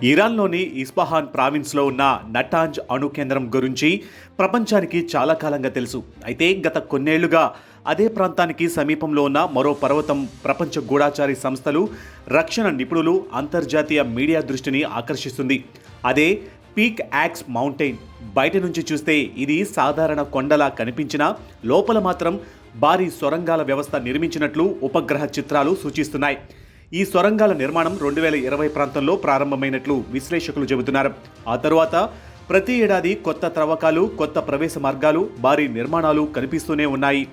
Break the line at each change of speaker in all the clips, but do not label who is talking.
ఇరాన్లోని Isfahan ప్రావిన్స్లో ఉన్న Natanz అణు కేంద్రం గురించి ప్రపంచానికి చాలా కాలంగా తెలుసు. అయితే గత కొన్నేళ్లుగా అదే ప్రాంతానికి సమీపంలో ఉన్న మరో పర్వతం ప్రపంచ గూఢాచారి సంస్థలు, రక్షణ నిపుణులు, అంతర్జాతీయ మీడియా దృష్టిని ఆకర్షిస్తుంది. అదే పీక్ యాక్స్ మౌంటైన్. బయట నుంచి చూస్తే ఇది సాధారణ కొండలా కనిపించినా లోపల మాత్రం భారీ సొరంగాల వ్యవస్థ నిర్మించినట్లు ఉపగ్రహ చిత్రాలు సూచిస్తున్నాయి. ఈ సొరంగాల నిర్మాణం 2020 ప్రాంతంలో ప్రారంభమైనట్లు విశ్లేషకులు చెబుతున్నారు. ఆ తరువాత ప్రతి ఏడాది కొత్త త్రవ్వకాలు, కొత్త ప్రవేశ మార్గాలు, భారీ నిర్మాణాలు కనిపిస్తూనే ఉన్నాయి.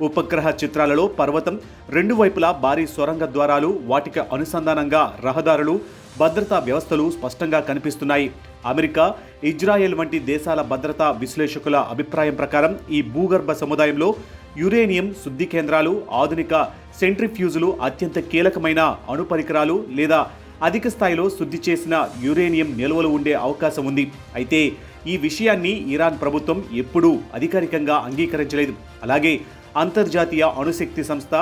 ఉపగ్రహ చిత్రాలలో పర్వతం రెండు వైపులా భారీ సొరంగ ద్వారాలు, వాటికి అనుసంధానంగా రహదారులు, భద్రతా వ్యవస్థలు స్పష్టంగా కనిపిస్తున్నాయి. అమెరికా, ఇజ్రాయెల్ వంటి దేశాల భద్రతా విశ్లేషకుల అభిప్రాయం ప్రకారం ఈ భూగర్భ సముదాయంలో యురేనియం శుద్ధి కేంద్రాలు, ఆధునిక సెంట్రిఫ్యూజులు, అత్యంత కీలకమైన అణు పరికరాలు లేదా అధిక స్థాయిలో శుద్ధి చేసిన యురేనియం నిల్వలు ఉండే అవకాశం ఉంది. అయితే ఈ విషయాన్ని ఇరాన్ ప్రభుత్వం ఎప్పుడూ అధికారికంగా అంగీకరించలేదు. అలాగే అంతర్జాతీయ అణుశక్తి సంస్థ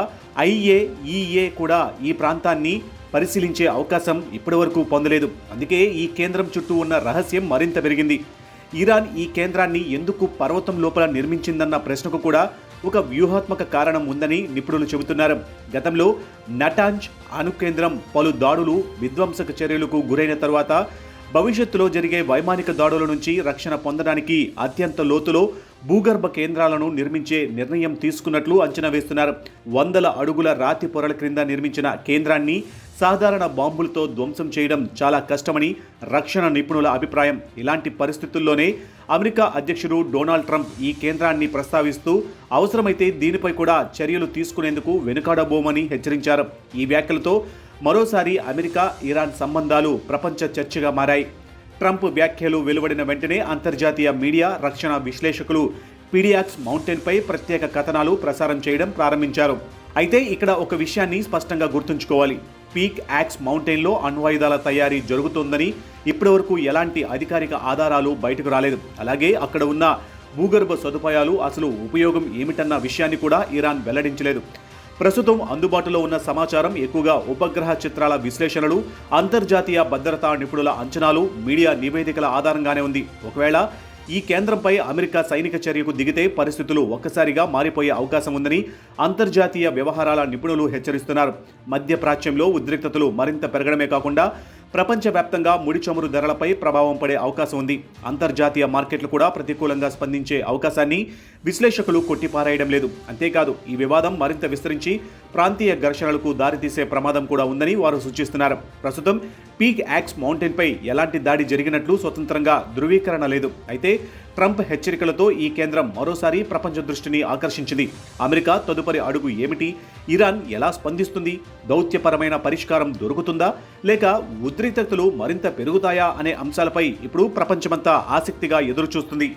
IAEA కూడా ఈ ప్రాంతాన్ని పరిశీలించే అవకాశం ఇప్పటివరకు పొందలేదు. అందుకే ఈ కేంద్రం చుట్టూ ఉన్న రహస్యం మరింత పెరిగింది. ఇరాన్ ఈ కేంద్రాన్ని ఎందుకు పర్వతం లోపల నిర్మించిందన్న ప్రశ్నకు కూడా ఒక వ్యూహాత్మక కారణం ఉందని నిపుణులు చెబుతున్నారు. గతంలో నటాంజ్ అణు కేంద్రం పలు దాడులు, విధ్వంసక చర్యలకు గురైన తరువాత భవిష్యత్తులో జరిగే వైమానిక దాడుల నుంచి రక్షణ పొందడానికి అత్యంత లోతులో భూగర్భ కేంద్రాలను నిర్మించే నిర్ణయం తీసుకున్నట్లు అంచనా వేస్తున్నారు. 100 అడుగుల రాతి పొరల క్రింద నిర్మించిన కేంద్రాన్ని సాధారణ బాంబులతో ధ్వంసం చేయడం చాలా కష్టమని రక్షణ నిపుణుల అభిప్రాయం. ఇలాంటి పరిస్థితుల్లోనే అమెరికా అధ్యక్షుడు డొనాల్డ్ ట్రంప్ ఈ కేంద్రాన్ని ప్రస్తావిస్తూ అవసరమైతే దీనిపై కూడా చర్యలు తీసుకునేందుకు వెనుకాడబోమని హెచ్చరించారు. ఈ వ్యాఖ్యలతో మరోసారి అమెరికా, ఇరాన్ సంబంధాలు ప్రపంచ చర్చగా మారాయి. ట్రంప్ వ్యాఖ్యలు వెలువడిన వెంటనే అంతర్జాతీయ మీడియా, రక్షణ విశ్లేషకులు పీడియాక్స్ మౌంటైన్పై ప్రత్యేక కథనాలు ప్రసారం చేయడం ప్రారంభించారు. అయితే ఇక్కడ ఒక విషయాన్ని స్పష్టంగా గుర్తుంచుకోవాలి. పీక్ యాక్స్ మౌంటైన్లో అణ్వాయుధాల తయారీ జరుగుతోందని ఇప్పటివరకు ఎలాంటి అధికారిక ఆధారాలు బయటకు రాలేదు. అలాగే అక్కడ ఉన్న భూగర్భ సదుపాయాలు అసలు ఉపయోగం ఏమిటన్న విషయాన్ని కూడా ఇరాన్ వెల్లడించలేదు. ప్రస్తుతం అందుబాటులో ఉన్న సమాచారం ఎక్కువగా ఉపగ్రహ చిత్రాల విశ్లేషణలు, అంతర్జాతీయ భద్రతా నిపుణుల అంచనాలు, మీడియా నివేదికల ఆధారంగానే ఉంది. ఒకవేళ ఈ కేంద్రంపై అమెరికా సైనిక చర్యకు దిగితే పరిస్థితులు ఒక్కసారిగా మారిపోయే అవకాశం ఉందని అంతర్జాతీయ వ్యవహారాల నిపుణులు హెచ్చరిస్తున్నారు. మధ్యప్రాచ్యంలో ఉద్రిక్తతలు మరింత పెరగడమే కాకుండా ప్రపంచవ్యాప్తంగా ముడి చమురు ధరలపై ప్రభావం పడే అవకాశం ఉంది. అంతర్జాతీయ మార్కెట్లు కూడా ప్రతికూలంగా స్పందించే అవకాశాన్ని విశ్లేషకులు కొట్టిపారేయడం లేదు. అంతేకాదు ఈ వివాదం మరింత విస్తరించి ప్రాంతీయ ఘర్షణలకు దారితీసే ప్రమాదం కూడా ఉందని వారు సూచిస్తున్నారు. ప్రస్తుతం పీక్ యాక్స్ మౌంటైన్పై ఎలాంటి దాడి జరిగినట్లు స్వతంత్రంగా ధృవీకరణ లేదు. అయితే ట్రంప్ హెచ్చరికలతో ఈ కేంద్రం మరోసారి ప్రపంచ దృష్టిని ఆకర్షించింది. అమెరికా తదుపరి అడుగు ఏమిటి? ఇరాన్ ఎలా స్పందిస్తుంది? దౌత్యపరమైన పరిష్కారం దొరుకుతుందా, లేక ఉద్రిక్తతలు మరింత పెరుగుతాయా అనే అంశాలపై ఇప్పుడు ప్రపంచమంతా ఆసక్తిగా ఎదురుచూస్తుంది.